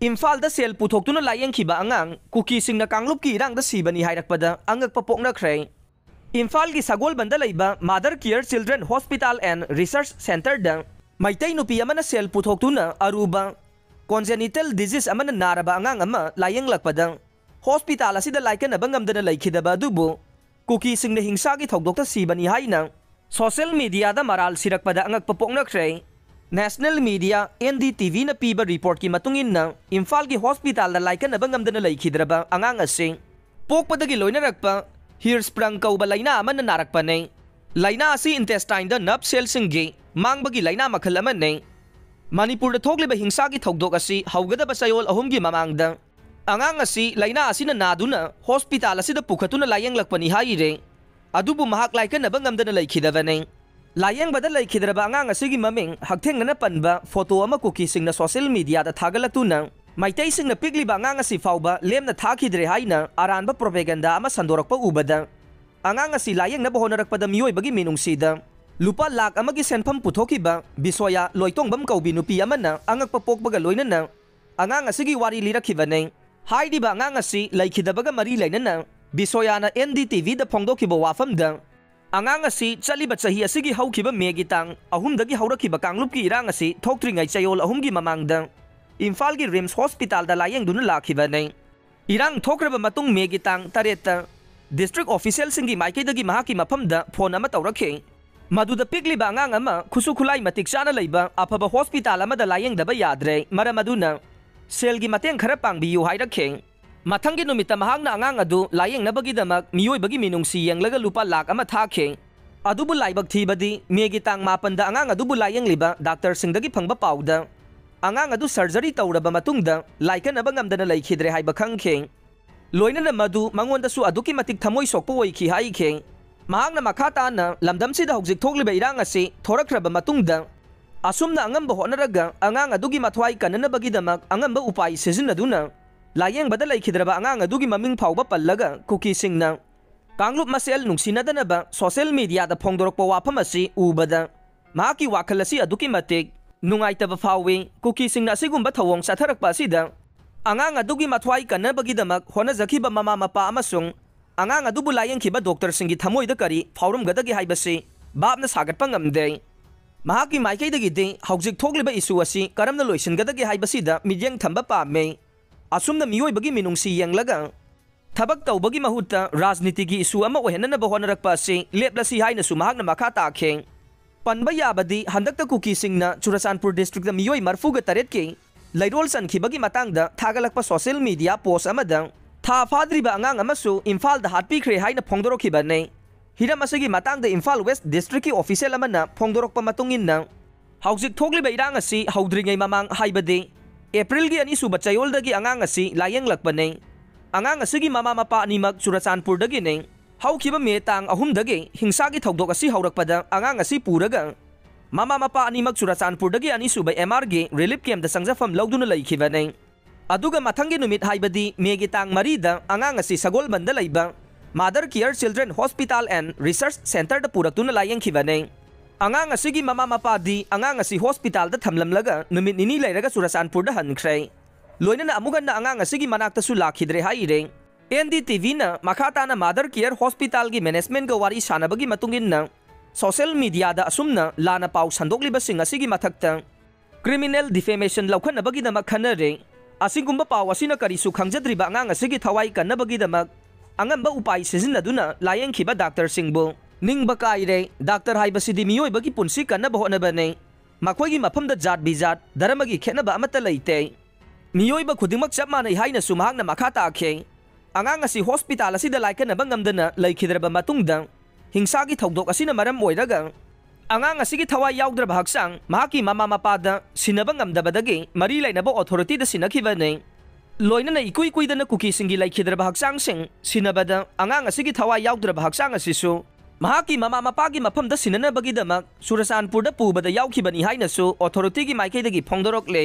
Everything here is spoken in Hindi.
इम्फाल सेल पुथोक्तुना लायेंखिबा आंगांग कुकीसिंगना कांगलुपकी इरांगदा सिबनी हाइरकपदा अंगकपा पोकनाख्रे। इम्फाल की सगोलबंदा लैबा mother care children hospital and research centre दा मैतै नुपी अमना सेल पुथोक्तुना अरुबा कॉन्जेनिटल डिजीज अमना नारबा आंगांग अमा लायेंगलकपदा हॉस्पिटल असिदा लाइकनबा ngamdana लैखिदबा दुबु कुकीसिंगना हिंसागी थौदोक्ता सिबनी हाइना सोशल मीडिया दा मराल सिरकपदा अंगकपा पोकनाख्रे। नेशनल मीडिया NDTV न पीबा रिपोर्ट की मतुंगिन्ना इम्फाल की हॉस्पिटल दा लाइकनबा ngamdana लैखिदरबा आंगांग असिंग पोकपदगी लोइनरकपा हिरस्प्रंग कौबा लाइना अमन नारकपने। लाइना असी इंटेस्टाइन दा नर्व सेल्सिंगी मांगबगी लाइना मखल अमने। मणिपुर दा थोकलिबा हिंसागी थौदोक असी हौगदबा चयोल अहुमगी ममांगदा आंगांग असी लाइना असिना नादुना हॉस्पिटल असिदा पुखतुना लायेंगलकपनी हाइरे अदुबु महाक लाइकनबा ngamdana लैखिदबने। लायेंगबदा लैखिदरबा आंगांग असिगी ममिंग हक्थेंगना पनबा फोटो अमा कुकीसिंगना सोशल मीडिया दा थागलतुना मैतैसिंगना पिगलिबा आंगांग असि फाउबा लेमना थाखिद्रे हाइना अरानबा प्रोपेगेंडा अमा संदोरकपा उबदा आंगांग असि लायेंगनबा होनरकपदा मियोइबगी मिनुंगसिदा लुपा लाख अमगी सेनफम पुथोकिबा बिसोया लोइतोंगबम कौबी नुपी अमना अंगकपा पोकबगा लोइनना आंगांग असिगी वारी लिरखिबने। हाइदिबा आंगांग असि लैखिदबगा मरी लैनना बिसोयाना NDTV दा फोंदोखिबा वाफमदा आंगांग असि चलिबा चही असिगी हौखिबा मेगी तांग अहुमदगी हौरखिबा कांगलुपकी इरांग असि थोक्त्रिङै चयोल अहुमगी ममांगदा इम्फाल की रिम्स हॉस्पिटल दा लायेंगदुना लाखिबने। इरांग थोक्रबा मतुंग मेगी तांग तरेता डिस्ट्रिक्ट ऑफिशियल सिंगी माइकेदगी महाकी मफमदा फोन अमा तौरखे मदुदा पिगलिबा आंगांग अमा खुसु खुलाई मतिक चाना लैबा अफबा हॉस्पिटल अमादा लायेंगदबा याद्रे मरम अदुना सेलगी mateंग खरा पांगबियु हाइरखे। मथंगी नुमिता महांगना आंगांग अदु लायेंगनबगीदमक मियोइबगी मिनुंगसी येंगलगा लुपा लाख अमा थाखे अदुबु लाइबक थीबदी मेगी तांग मापनदा आंगांग अदुबु लायेंगलिबा डॉक्टर सिंगदगी फंगबा पाउदा आंगांग अदु सर्जरी तौरबा मतुंगदा लाइकनबा ngamdana लैखिद्रे हाइबा खंखे लोइनना मदु मंगोंदसु अदुकी मतिक थमोइ सोकपा ओइखि हाइखे। महांगना मखाताना लमदमसिदा हौजिक थोक्लिबा इरांग असि थोरखरबा मतुंगदा असुमना अंगंबा होनरगा आंगांग अदुगी मथवाई कननबगीदमक अंगंबा उपाय सिजिनदुना लायेंगबदा लैखिद्रबा आंगांग अदुगी ममिंग फाउबा पल्लगा कुकीसिंगना कांगलुप मसेल नुंगसिनदनबा सोशल मीडिया दा फोंदोरकपा वाफम असि उबदा महाकी वाखल असि अदुकी मतिक नुंगाइतबा फावे कुकीसिंगना असिगुंबा थवोंग साथरकपा असिदा आंगांग अदुगी मथवाई कननबगीदमक होनजखिबा ममा मपा अमसुंग आंगांग अदुबु लायेंखिबा डॉक्टर सिंगी थमोइदा करी फाउरमगदगी हाइबसि बाबना सागटपा ngamde। महाकी माइकेदगीदि हौजिक थोक्लिबा इशू असि करमना लोइसिनगदगी हाइबसिदा मिजेंग थंबा पामे असुमना मियोइबगी मिनुंगसी येंगलगा थबक तौबगी महुत्ता राजनीतिगी इशू अमा ओहेननबा होनरकपा असि लेपलसि हाइनसु महाकना मखा ताखे। पनबा याबदी हंदकता कुकीसिंगना चुराचानपुर डिस्ट्रिक्ट मियोइ मरफुगा तरेट के लैरोल सनखिबगी मतांगदा थागलकपा सोशल मीडिया पोस्ट अमदा था फाद्रिबा आंगांग अमसु इम्फाल दा हाटपीख्रे हाइना फोंदोरखिबने। हिरम असगी मतांगदा इम्फाल वेस्ट डिस्ट्रिक्ट की ऑफिशियल अमना फोंदोरकपा मतुंगिन्ना हौजिक थोक्लिबा इरांग असि हौद्रिङै ममांग हाइबदे एप्रिल की अनिसुबा चयोलदगी आंगांग असि लायेंगलकपने। आंगांग असगी ममा मपा अनिमक चुराचानपुरदगिने हौखिबा मे तांग अहुमदगी हिंसागी थौदोक असि हौरकपदा आंगांग असि पुरगा ममा मपा अनिमक चुराचानपुरदगी अनिसुबा MR गे रिलीफ कैम्प दा संजफम लौदुना लैखिबने। अदुगा मथंगी नुमित हाइबदी मेगी तांग मरीदा आंगांग असि सगोलबंदा लैबा mother care children hospital and research centre दा पुरक्तुना लायेंखिबने। आंगांग असिगी ममा मपादी आंगांग असि हॉस्पिटल दा थमलमलगा नुमित निनी लैरगा चुराचानपुरदा हनख्रे लोइनना अमुगना आंगांग असिगी मनाक्तसु लाखिद्रे हाइरे। NDTV ना मखाताना मदर केयर हॉस्पिटल की मैनेजमेंट का वारी सानबगी मतुंगिन्ना सोशल मीडिया दा असुमना लाना पाउ संदोक्लिबसिंग असिगी मथक्ता क्रिमिनल डिफेमेशन लौखनबगीदमक खनरे असिगुंबा पाउ असिना करिसु खंगजद्रिबा आंगांग असिगी थवाई कन्नबगीदमक अंगंबा उपाय सिजिनदुना लायेंखिबा डॉक्टर सिंगबो निंगबा काइरे। डॉक्टर हाइबसिदी मियोइबगी पुंसी कन्नबा होनबने मखोइगी मफमदा जात बिजात धर्मगी खेनबा अमता लैते मियोइबा खुदिमक चप मानै हाइनसु महांगना मखा ताखे। आंगांग असि हॉस्पिटल असिदा लाइकनबा ngamdana लैखिद्रबा मतुंगदा हिंसागी थौदोक असिना मरम ओइरगा आंगांग असिगी थवाई याउद्रबा हक्सांग महाकी ममा मपादा सिनबा ngamdabadagi मरी लैनबा अथॉरिटी दा सिनखिबने। लोइनना इकुई कुइदना कुकीसिंगी लैखिद्रबा हक्सांग सिंग सिनबदा आंगांग असिगी थवाई याउद्रबा हक्सांग असिसु महाकी ममा मपागी मफमदा सिननबगीदमक चुराचानपुरदा पुबदा याउखिबनी हाइनसु अथॉरिटी की माइकेदगी फोंदोरकले।